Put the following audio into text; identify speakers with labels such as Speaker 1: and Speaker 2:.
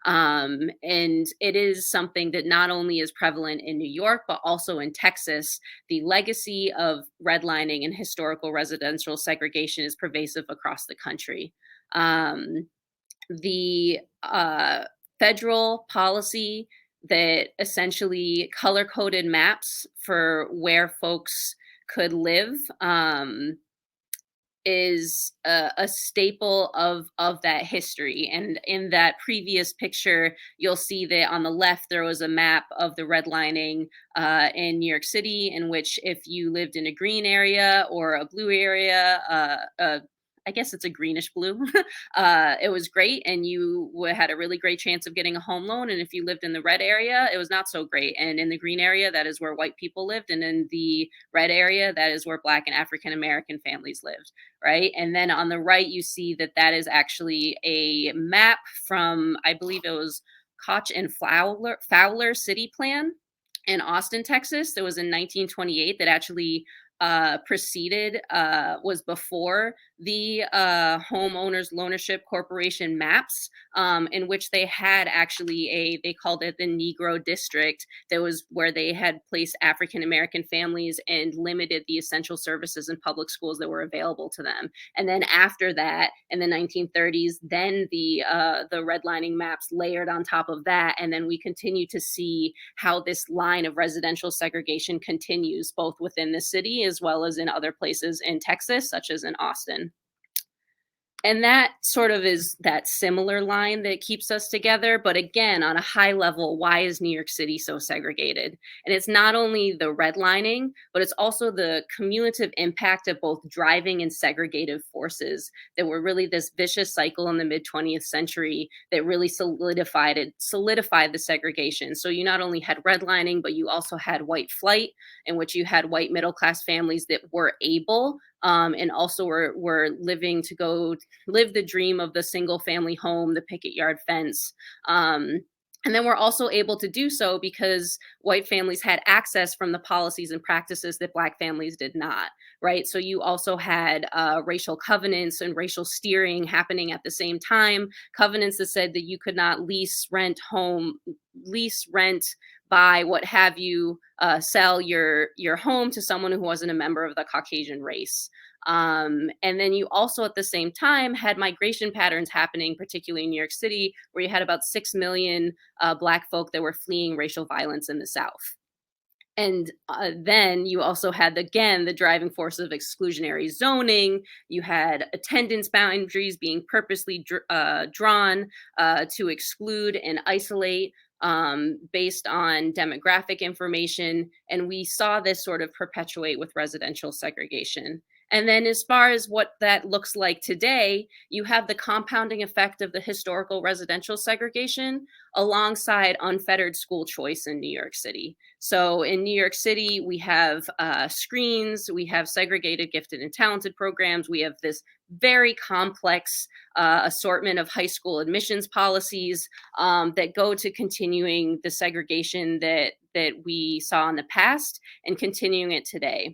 Speaker 1: And it is something that not only is prevalent in New York, but also in Texas. The legacy of redlining and historical residential segregation is pervasive across the country. Um, the federal policy that essentially color coded maps for where folks could live is a staple of that history. And in that previous picture, you'll see that on the left there was a map of the redlining in New York City, in which if you lived in a green area or a blue area, I guess it's a greenish blue. It was great, and you had a really great chance of getting a home loan. And if you lived in the red area, it was not so great. And in the green area, that is where white people lived, and in the red area, that is where Black and African American families lived, right? And then on the right, you see that that is actually a map from, I believe it was Koch and Fowler City Plan in Austin, Texas. That was in 1928. That actually was before the homeowners loanership corporation maps, in which they had actually they called it the Negro District. That was where they had placed African American families and limited the essential services and public schools that were available to them. And then after that, in the 1930s, then the redlining maps layered on top of that, and then we continue to see how this line of residential segregation continues both within the city as well as in other places in Texas, such as in Austin. And that sort of is that similar line that keeps us together. But again, on a high level, why is New York City so segregated? And it's not only the redlining, but it's also the cumulative impact of both driving and segregative forces that were really this vicious cycle in the mid 20th century that really solidified the segregation. So you not only had redlining, but you also had white flight, in which you had white middle class families that were able and also were living to go live the dream of the single family home, the picket yard fence. And then we're also able to do so because white families had access from the policies and practices that Black families did not, right? So you also had racial covenants and racial steering happening at the same time. Covenants that said that you could not lease, rent, buy, what have you, sell your home to someone who wasn't a member of the Caucasian race. And then you also at the same time had migration patterns happening, particularly in New York City, where you had about 6 million Black folk that were fleeing racial violence in the South. And then you also had, again, the driving force of exclusionary zoning. You had attendance boundaries being purposely drawn to exclude and isolate based on demographic information. And we saw this sort of perpetuate with residential segregation. And then as far as what that looks like today, you have the compounding effect of the historical residential segregation alongside unfettered school choice in New York City. So in New York City, we have screens, we have segregated gifted and talented programs, we have this very complex assortment of high school admissions policies that go to continuing the segregation that we saw in the past and continuing it today.